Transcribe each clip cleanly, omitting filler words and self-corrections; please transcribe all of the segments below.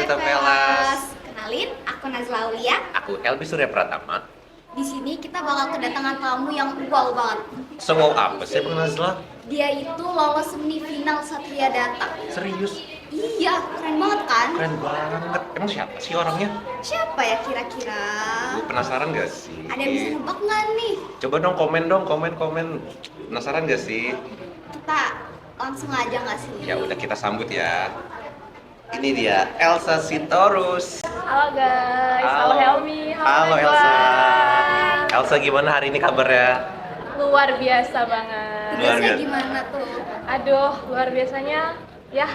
Data Velas. Kenalin, aku Nazla Aulia. Aku Elvi Surya Pratama. Di sini kita bakal kedatangan tamu yang wow banget. Wow apa sih Bang Nazla? Dia itu lolos semifinal Satria Data. Serius? Iya, keren banget kan? Keren banget. Emang siapa sih orangnya? Siapa ya kira-kira? Gue penasaran gak sih? Ada yang bisa nebak nggak nih? Coba dong, komen. Penasaran gak sih? Kita langsung aja nggak sih? Ya udah, kita sambut ya. Ini dia Elsa Sitorus. Halo guys, halo Helmi, Halo Najwa. Elsa. Elsa gimana hari ini kabarnya? Luar biasa banget. Luar Biasanya biasa. gimana tuh? Aduh, luar biasanya ya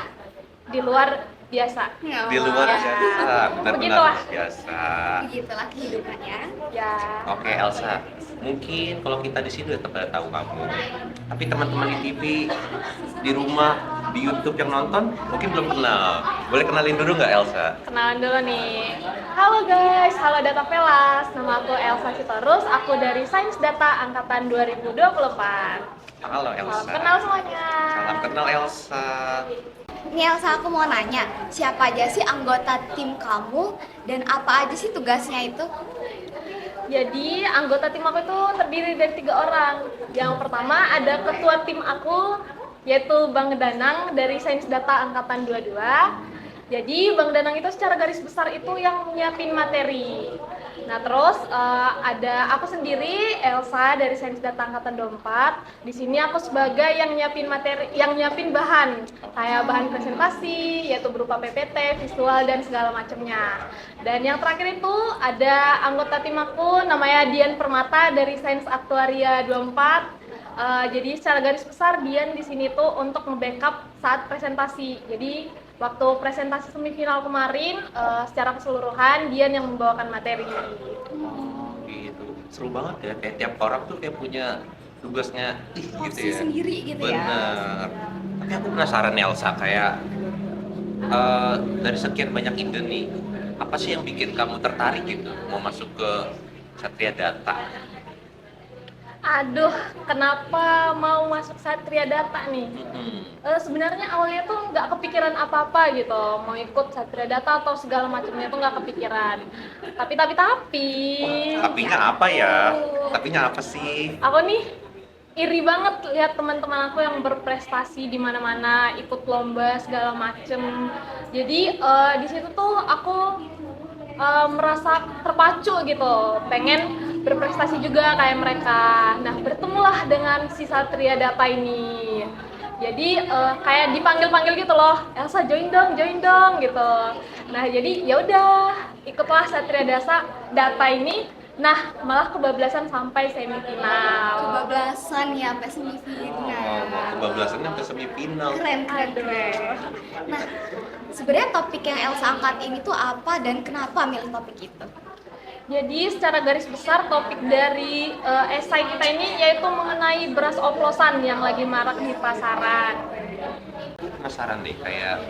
di luar biasa. Ya, Di luar Ya. biasa, benar-benar Begitulah. biasa. Begitulah kehidupannya. Ya. Oke Elsa, mungkin kalau kita di sini udah pada tahu kamu, tapi teman-teman di TV, di rumah, di YouTube yang nonton mungkin belum kenal. Boleh kenalin dulu nggak Elsa? Kenalan dulu nih. Halo guys, halo Data Velas. Nama aku Elsa Sitorus, aku dari Sains Data angkatan 2024. Halo Elsa. Salam kenal semuanya. Salam kenal Elsa. Nih Elsa, aku mau nanya, siapa aja sih anggota tim kamu dan apa aja sih tugasnya itu? Jadi anggota tim aku itu terdiri dari 3 orang. Yang pertama ada ketua tim aku, yaitu Bang Danang dari Sains Data angkatan 22. Jadi Bang Danang itu secara garis besar itu yang nyiapin materi. Nah terus ada aku sendiri, Elsa dari Sains Data angkatan 24. Di sini aku sebagai yang nyiapin materi, yang nyiapin bahan, kayak bahan presentasi, yaitu berupa PPT, visual dan segala macamnya. Dan yang terakhir itu ada anggota tim aku, namanya Dian Permata dari Sains Aktuaria 24. Jadi secara garis besar Dian di sini tuh untuk nge-backup saat presentasi. Jadi waktu presentasi semifinal kemarin, secara keseluruhan Dian yang membawakan materi. Gitu. Seru banget ya, kayak tiap orang tuh kayak punya tugasnya gitu Porsi ya. sendiri gitu ya. Bener. Tapi aku penasaran nih Elsa, kayak dari sekian banyak ide nih, apa sih yang bikin kamu tertarik gitu mau masuk ke Satria Data? Aduh, kenapa mau masuk Satria Data nih? Sebenarnya awalnya tuh nggak kepikiran apa-apa gitu, mau ikut Satria Data atau segala macamnya tuh nggak kepikiran. Tapi Tapinya apa ya? Tapinya apa sih? aku nih iri banget lihat teman-teman aku yang berprestasi di mana-mana, ikut lomba segala macem. Jadi di situ tuh aku merasa terpacu gitu, pengen berprestasi juga kayak mereka. Nah, bertemulah dengan si Satria Data ini. Jadi kayak dipanggil-panggil gitu loh, Elsa join dong gitu. Nah, jadi ya udah ikutlah Satria Data ini. Nah, malah kebablasan sampai semifinal. Kebablasan ya sampai semifinal. Kebablasannya sampai semifinal. Keren. Nah, sebenarnya topik yang Elsa angkat ini tuh apa dan kenapa milih topik itu? Jadi secara garis besar topik dari esai kita ini yaitu mengenai beras oplosan yang lagi marak di pasaran. Penasaran deh, kayak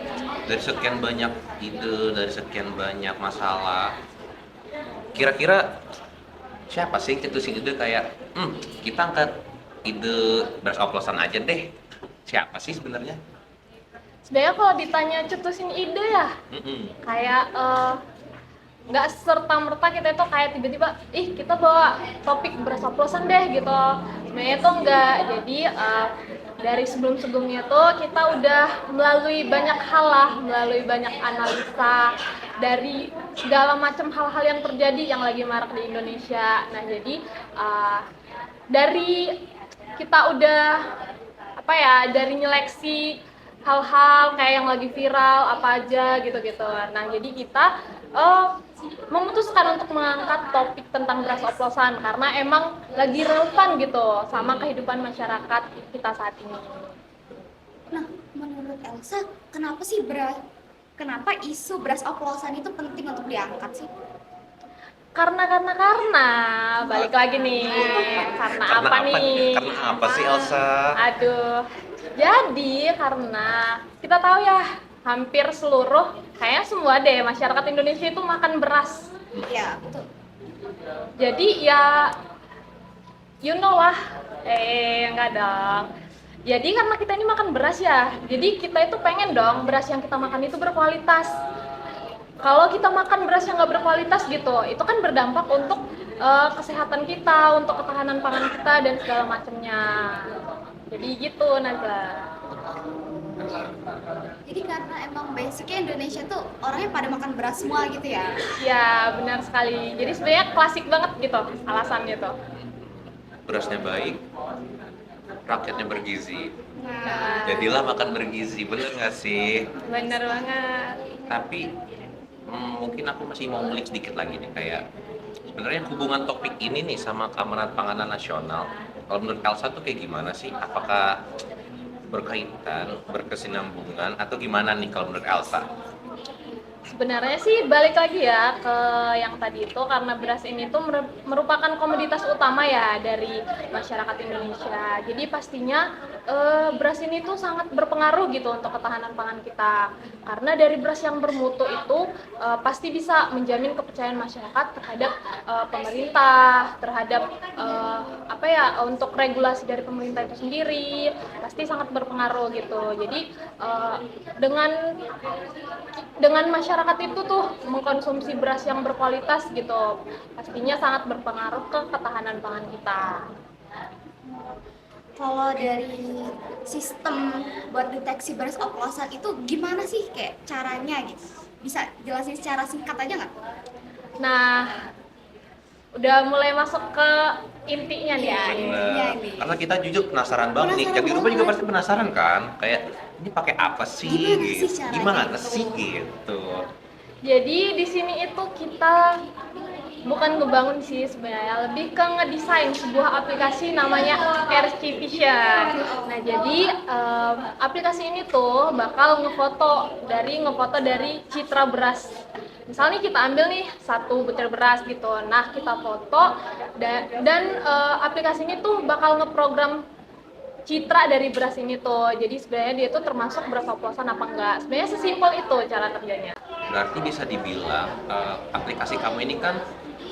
dari sekian banyak ide, dari sekian banyak masalah, kira-kira siapa sih cetusin ide kayak kita angkat ide beras oplosan aja deh? Siapa sih sebenarnya? Sebenarnya kalau ditanya cetusin ide ya kayak nggak serta-merta kita itu kayak tiba-tiba kita bawa topik beras oplosan deh gitu. Sebenarnya itu enggak. Jadi dari sebelum-sebelumnya tuh kita udah melalui banyak hal lah, melalui banyak analisa dari segala macam hal-hal yang terjadi yang lagi marak di Indonesia. Nah jadi dari kita udah dari nyeleksi hal-hal kayak yang lagi viral apa aja gitu-gitu. Nah jadi kita memutuskan untuk mengangkat topik tentang beras oplosan karena emang lagi relevan gitu sama kehidupan masyarakat kita saat ini. Nah, menurut Elsa, kenapa isu beras oplosan itu penting untuk diangkat sih? Karena balik lagi nih. Karena apa nih? Karena apa sih Elsa? Aduh. Jadi karena kita tahu ya hampir seluruh, kayaknya semua deh masyarakat Indonesia itu makan beras. Iya, betul. Jadi ya you know lah, enggak dong. Jadi karena kita ini makan beras ya, jadi kita itu pengen dong beras yang kita makan itu berkualitas. kalau kita makan beras yang nggak berkualitas gitu, itu kan berdampak untuk kesehatan kita, untuk ketahanan pangan kita dan segala macamnya. Jadi gitu Nazla. Jadi karena emang basicnya Indonesia tuh orangnya pada makan beras semua gitu ya. Ya benar sekali. Jadi sebenarnya klasik banget gitu alasannya tuh. Berasnya baik, rakyatnya bergizi. Nah, Jadilah makan bergizi, bener nggak sih? Bener banget. Tapi mungkin aku masih mau ngulik sedikit lagi nih, kayak sebenarnya hubungan topik ini nih sama keamanan panganan nasional. Kalau menurut Elsa tuh kayak gimana sih? Apakah berkaitan, berkesinambungan, atau gimana nih kalau menurut Elsa? Sebenarnya sih balik lagi ya ke yang tadi itu, karena beras ini tuh merupakan komoditas utama ya dari masyarakat Indonesia. Jadi pastinya beras ini tuh sangat berpengaruh gitu untuk ketahanan pangan kita. Karena dari beras yang bermutu itu pasti bisa menjamin kepercayaan masyarakat terhadap pemerintah, terhadap apa ya, untuk regulasi dari pemerintah itu sendiri pasti sangat berpengaruh gitu. Jadi dengan masyarakat itu tuh mengkonsumsi beras yang berkualitas gitu, pastinya sangat berpengaruh ke ketahanan pangan kita. kalau dari sistem buat deteksi beras oplosan itu gimana sih kayak caranya gitu? Bisa jelasin secara singkat aja nggak? Nah, udah mulai masuk ke intinya nih ya. Bener. Iya, nih. Karena kita jujur penasaran banget nih. Penasaran Yang di rumah juga banget. pasti penasaran kan? Kayak ini pakai apa sih? Gimana sih Gitu. caranya Gimana gitu? sih gitu? Jadi di sini itu kita bukan ngebangun sih sebenarnya, lebih ke ngedesain sebuah aplikasi namanya RC Vision. Nah jadi aplikasi ini tuh bakal ngefoto dari citra beras. Misalnya kita ambil nih 1 butir beras gitu, nah kita foto dan aplikasi ini tuh bakal ngeprogram citra dari beras ini tuh. Jadi sebenarnya dia tuh termasuk beras oplosan apa enggak. Sebenarnya sesimpel itu cara kerjanya. Berarti bisa dibilang aplikasi kamu ini kan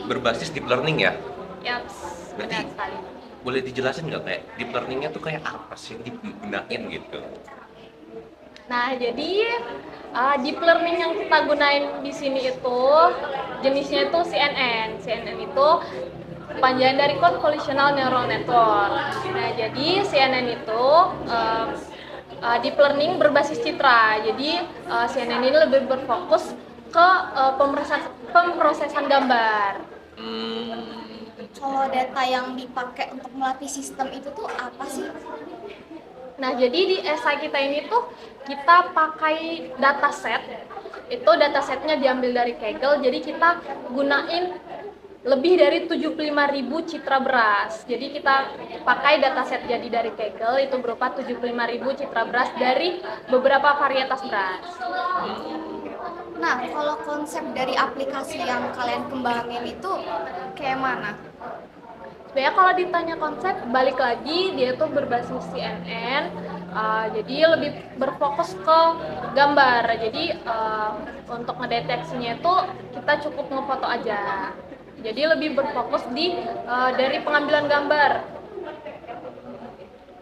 berbasis deep learning ya? Yaps, Berarti benar sekali. boleh dijelasin nggak kayak deep learningnya tuh kayak apa sih yang digunain gitu? Nah, jadi deep learning yang kita gunain di sini itu jenisnya itu CNN. CNN itu panjangan dari Convolutional Neural Network. Nah, jadi CNN itu deep learning berbasis citra. Jadi CNN ini lebih berfokus ke pemrosesan gambar. Kalau data yang dipakai untuk melatih sistem itu tuh apa sih? Nah, jadi di esai kita ini tuh kita pakai dataset. Itu datasetnya diambil dari Kaggle. Jadi kita gunain lebih dari 75.000 citra beras. Jadi kita pakai dataset jadi dari Kaggle itu berupa 75.000 citra beras dari beberapa varietas beras. Nah, kalau konsep dari aplikasi yang kalian kembangin itu kayak mana? Sebenarnya kalau ditanya konsep, balik lagi dia tuh berbasis CNN, jadi lebih berfokus ke gambar. Jadi untuk ngedeteksinya itu kita cukup ngefoto aja. Jadi lebih berfokus dari pengambilan gambar.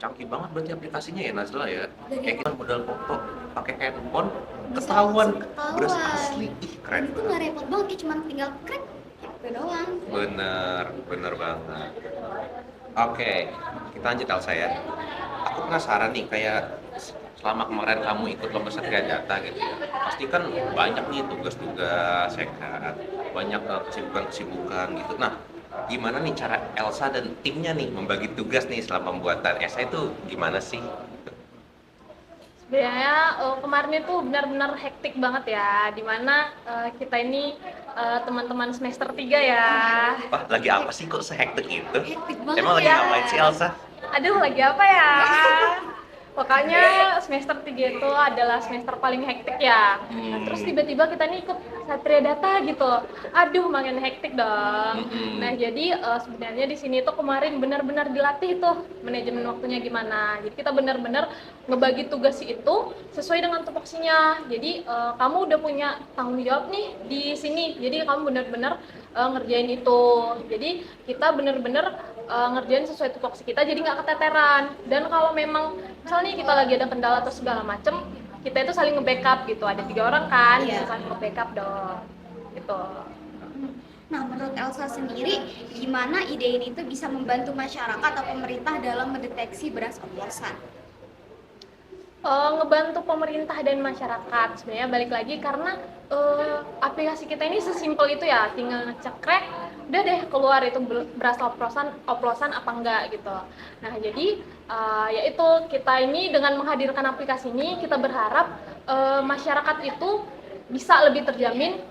Canggih banget berarti aplikasinya ya Nazla ya. Dari Kayak kita modal foto pakai handphone Bisa ketahuan langsung beras ketahuan. asli. Ih, keren itu banget. nggak repot banget, ya cuma tinggal klik gitu doang. Bener banget. Oke, kita lanjut Elsa ya. Aku penasaran nih, kayak selama kemarin kamu ikut lomba Satria Data gitu ya, pasti kan banyak nih tugas-tugas, ya kan? Banyak kesibukan-kesibukan gitu. Nah, gimana nih cara Elsa dan timnya nih membagi tugas nih selama pembuatan esai itu gimana sih? Sebenarnya kemarin itu benar-benar hektik banget ya, dimana kita ini teman-teman semester 3 ya. Wah, lagi apa sih kok sehektik itu? Hektik banget Emang lagi ya. ngapain sih Elsa? Aduh, lagi apa ya? Pokoknya semester 3 itu adalah semester paling hektik ya. Nah, terus tiba-tiba kita nih ikut Satria Data gitu. Aduh, makin hektik dong. Nah, jadi sebenarnya di sini tuh kemarin benar-benar dilatih tuh manajemen waktunya gimana. Jadi kita benar-benar ngebagi tugas itu sesuai dengan tupoksinya. Jadi kamu udah punya tanggung jawab nih di sini. Jadi kamu benar-benar ngerjain itu. Jadi kita benar-benar ngerjain sesuai tupoksi kita, jadi nggak keteteran. Dan kalau memang misalnya kita lagi ada kendala atau segala macem, kita itu saling nge-backup gitu, ada 3 orang kan, Iya. bisa saling nge-backup dong gitu. Nah, menurut Elsa sendiri, gimana ide ini tuh bisa membantu masyarakat atau pemerintah dalam mendeteksi beras oplosan? Ngebantu pemerintah dan masyarakat sebenarnya balik lagi karena aplikasi kita ini sesimpel itu ya, tinggal ngecekrek udah deh keluar itu beras oplosan apa enggak gitu. Nah jadi yaitu kita ini dengan menghadirkan aplikasi ini kita berharap masyarakat itu bisa lebih terjamin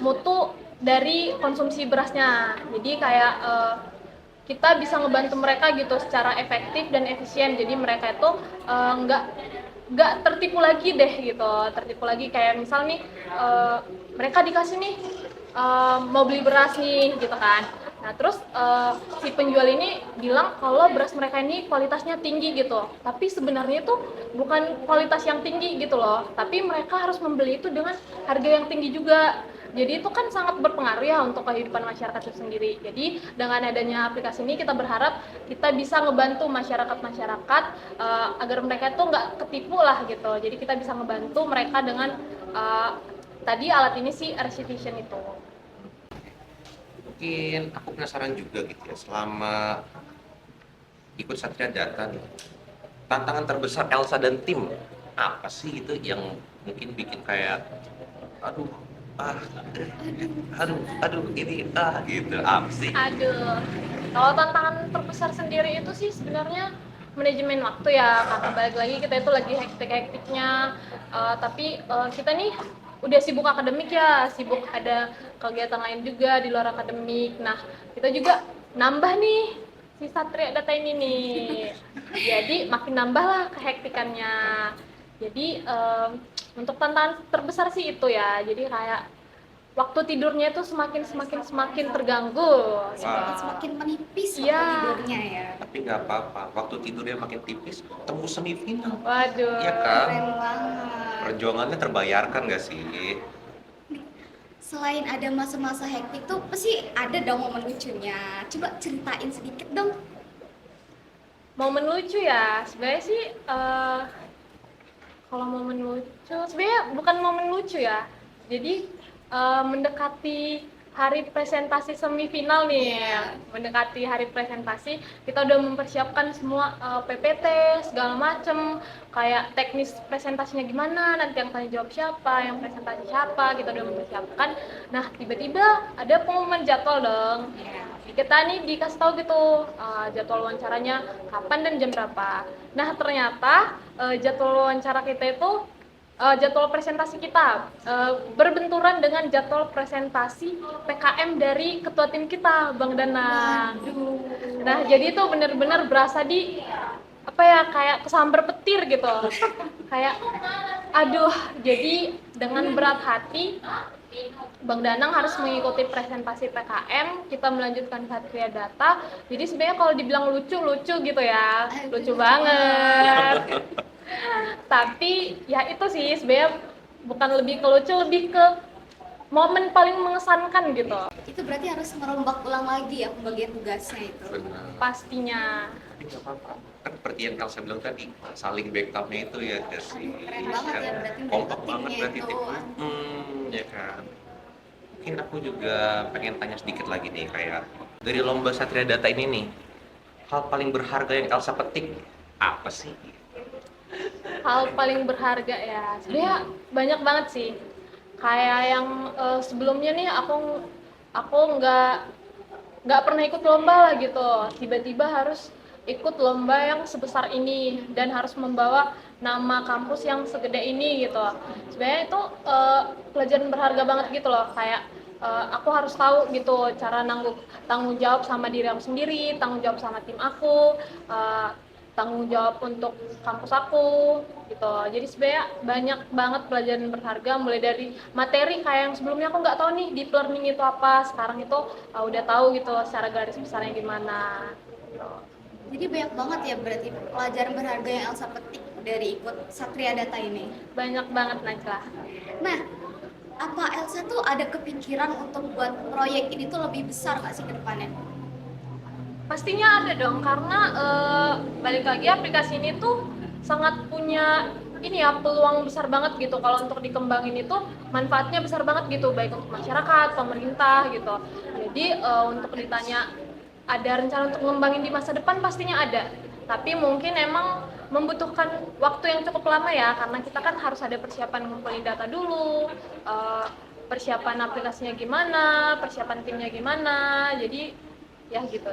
mutu dari konsumsi berasnya. Jadi kayak kita bisa ngebantu mereka gitu secara efektif dan efisien, jadi mereka itu nggak tertipu lagi deh gitu, tertipu lagi kayak misal nih mereka dikasih nih mau beli beras nih gitu kan, nah terus si penjual ini bilang kalau beras mereka ini kualitasnya tinggi gitu, tapi sebenarnya itu bukan kualitas yang tinggi gitu loh, tapi mereka harus membeli itu dengan harga yang tinggi juga. Jadi itu kan sangat berpengaruh ya untuk kehidupan masyarakat itu sendiri. Jadi dengan adanya aplikasi ini kita berharap kita bisa ngebantu masyarakat-masyarakat agar mereka itu nggak ketipu lah gitu. Jadi kita bisa ngebantu mereka dengan tadi alat ini sih RC Vision itu. Mungkin aku penasaran juga gitu ya, selama ikut Satria Data nih, tantangan terbesar Elsa dan tim apa sih itu yang mungkin bikin kayak aduh ini gitu apa sih? Aduh, kalau tantangan terbesar sendiri itu sih sebenarnya manajemen waktu ya, karena balik lagi kita itu lagi hektik-hektiknya, tapi kita nih udah sibuk akademik ya, sibuk ada kegiatan lain juga di luar akademik. Nah, kita juga nambah nih si Satria Data ini nih, jadi makin nambah lah kehektikannya. Jadi untuk tantangan terbesar sih itu ya, jadi kayak waktu tidurnya itu semakin terganggu. Semakin menipis waktu Iya. tidurnya ya. Tapi nggak apa-apa, waktu tidurnya makin tipis tembus semifinal. Waduh. Iya kan? Keren banget. Perjuangannya terbayarkan nggak sih? Selain ada masa-masa hektik tuh pasti ada dong momen lucunya. Coba ceritain sedikit dong. Momen lucu ya, sebenarnya sih kalau momen lucu, sebenarnya bukan momen lucu ya. Jadi mendekati hari presentasi semifinal nih, mendekati hari presentasi, kita udah mempersiapkan semua PPT segala macem, kayak teknis presentasinya gimana, nanti yang tanya jawab siapa, yang presentasi siapa, kita udah mempersiapkan. Nah tiba-tiba ada pengumuman jadwal dong. Kita nih dikasih tahu gitu jadwal wawancaranya kapan dan jam berapa. Nah ternyata jadwal wawancara kita itu jadwal presentasi kita berbenturan dengan jadwal presentasi PKM dari ketua tim kita, Bang Danang. Nah, jadi itu benar-benar berasa di apa ya, kayak kesambar petir gitu. Kayak aduh, jadi dengan berat hati Bang Danang harus mengikuti presentasi PKM, kita melanjutkan Satria Data. Jadi sebenarnya kalau dibilang lucu gitu ya, lucu banget. Tapi ya itu sih sebenarnya bukan lebih ke lucu, lebih ke momen paling mengesankan gitu. Itu berarti harus merombak ulang lagi ya pembagian tugasnya itu. Benar. Pastinya. Tapi nggak apa-apa. Kan seperti yang Elsa bilang tadi, saling backupnya itu ya guys. Keren banget ya berarti Kompak mereka banget timnya berarti itu. tim. Ya kan. Mungkin aku juga pengen tanya sedikit lagi nih, kayak dari lomba Satria Data ini nih, hal paling berharga yang Elsa petik apa sih? Hal paling berharga ya, sebenarnya banyak banget sih. Kayak yang sebelumnya nih aku nggak pernah ikut lomba lah gitu. Tiba-tiba harus ikut lomba yang sebesar ini dan harus membawa nama kampus yang segede ini gitu. Sebenarnya itu pelajaran berharga banget gitu loh. Kayak aku harus tahu gitu cara tanggung jawab sama diri aku sendiri, tanggung jawab sama tim aku, tanggung jawab untuk kampus aku gitu. Jadi sebenarnya banyak banget pelajaran berharga, mulai dari materi kayak yang sebelumnya aku nggak tahu nih deep learning itu apa, sekarang itu udah tahu gitu secara garis besarnya gimana gitu. Jadi banyak banget ya berarti pelajaran berharga yang Elsa petik dari ikut Satria Data ini. Banyak banget Najla. Nah, apa Elsa tuh ada kepikiran untuk buat proyek ini tuh lebih besar nggak sih ke depannya? Pastinya ada dong, karena balik lagi aplikasi ini tuh sangat punya ini ya peluang besar banget gitu kalau untuk dikembangin itu manfaatnya besar banget gitu baik untuk masyarakat, pemerintah gitu. Jadi untuk ditanya ada rencana untuk ngembangin di masa depan pastinya ada. Tapi mungkin emang membutuhkan waktu yang cukup lama ya karena kita kan harus ada persiapan ngumpulin data dulu, persiapan aplikasinya gimana, persiapan timnya gimana. Jadi ya gitu.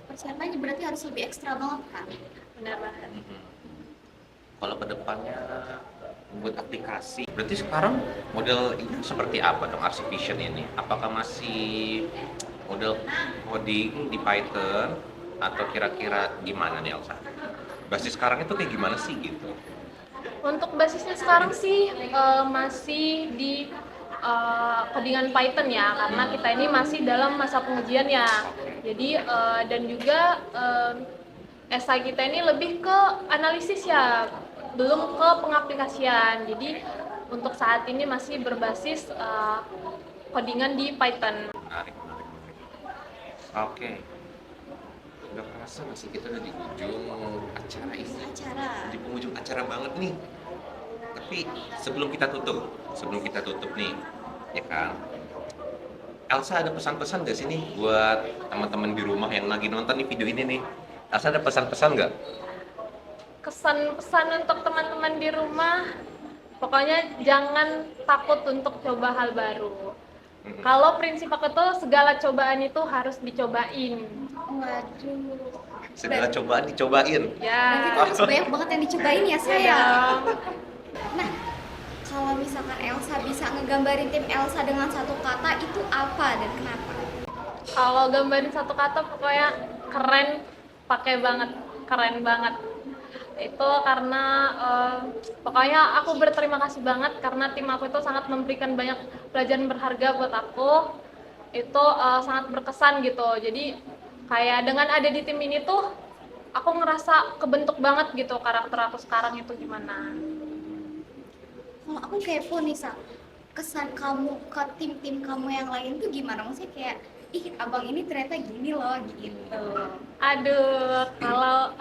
Persiapannya berarti harus lebih ekstra banget kan? Benar banget. Kalau kedepannya buat aplikasi, berarti sekarang model ini seperti apa dong RC Vision ini? Apakah masih model coding di Python atau kira-kira gimana nih Elsa? Basis sekarang itu kayak gimana sih gitu? Untuk basisnya sekarang sih masih di codingan Python ya, karena kita ini masih dalam masa pengujian ya. Jadi dan juga esai kita ini lebih ke analisis ya, belum ke pengaplikasian. Jadi untuk saat ini masih berbasis codingan di Python. Menarik, menarik, menarik. Oke. Udah kerasa nggak sih kita udah di ujung acara ini? Acara. Di penghujung acara banget nih. Tapi sebelum kita tutup nih, ya kan? Elsa ada pesan-pesan nggak sih nih buat teman-teman di rumah yang lagi nonton nih video ini nih? Elsa ada pesan-pesan nggak? Kesan-pesan untuk teman-teman di rumah, pokoknya jangan takut untuk coba hal baru. Kalau prinsip aku tuh segala cobaan itu harus dicobain. Waduh. Segala cobaan dicobain. Ya. Berarti itu harus banyak banget yang dicobain ya saya. dong. Nah, kalau misalkan Elsa bisa ngegambarin tim Elsa dengan satu kata itu apa dan kenapa? Kalau gambarin satu kata pokoknya keren, pakai banget, keren banget. Itu karena pokoknya aku berterima kasih banget karena tim aku itu sangat memberikan banyak pelajaran berharga buat aku. Itu sangat berkesan gitu. Jadi kayak dengan ada di tim ini tuh aku ngerasa kebentuk banget gitu karakter aku sekarang itu gimana. Kalau aku kepo nih, Sa, kesan kamu ke tim-tim kamu yang lain tuh gimana? Maksudnya kayak, ih abang ini ternyata gini loh, gitu. Aduh, kalau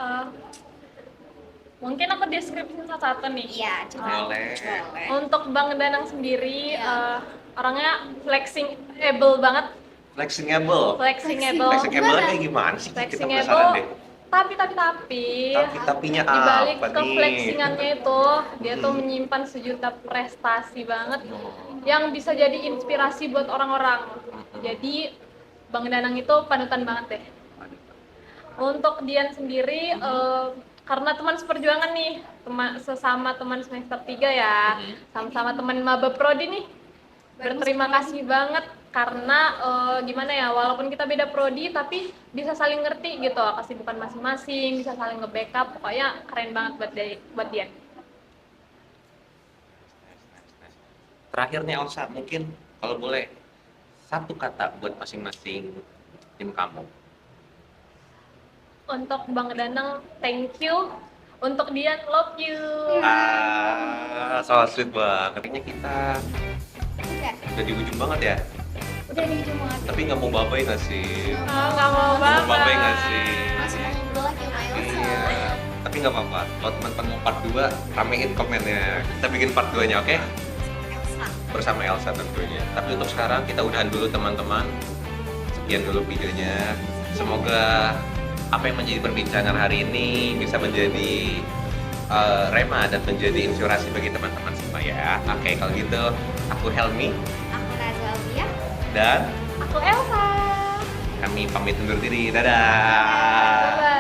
mungkin aku deskripsiin satu-satu nih. Iya, coba. Boleh. Boleh. Untuk Bang Danang sendiri, Iya. orangnya flexible banget. Flexible. Flexible. Flexible kayak gimana sih? Kita penasaran Flexible. deh. Tapi-tapinya di balik apa nih? keflexingannya itu, dia tuh menyimpan sejuta prestasi banget yang bisa jadi inspirasi buat orang-orang. Jadi Bang Danang itu panutan banget deh. Untuk Dian sendiri, karena teman seperjuangan nih, sesama teman semester 3 ya, sama-sama teman maba prodi nih, berterima kasih banget karena gimana ya, walaupun kita beda prodi tapi bisa saling ngerti gitu, kesibukan masing-masing, bisa saling nge-backup, pokoknya keren banget buat Dian. Terakhir nih Elsa, mungkin kalau boleh satu kata buat masing-masing tim kamu. Untuk Bang Danang, thank you. Untuk Dian, love you. So sweet banget. Kayaknya kita udah di ujung banget ya. Udah di ujung banget. Tapi nggak mau babai nggak sih? Nggak mau Mau babai banget. nggak sih? Masih mau ngobrol lagi sama Elsa. Iya. Tapi nggak apa-apa. Kalau teman-teman mau part 2, ramein komennya. Kita bikin part 2-nya, oke? Elsa. Bersama Elsa tentunya. Tapi untuk sekarang kita udahan dulu teman-teman. Sekian dulu videonya. Semoga apa yang menjadi perbincangan hari ini bisa menjadi rema dan menjadi inspirasi bagi teman-teman semua ya. Oke, kalau gitu aku Helmi Aku Nazalvia. dan Aku Elsa. kami pamit undur diri. Dadah. Bye.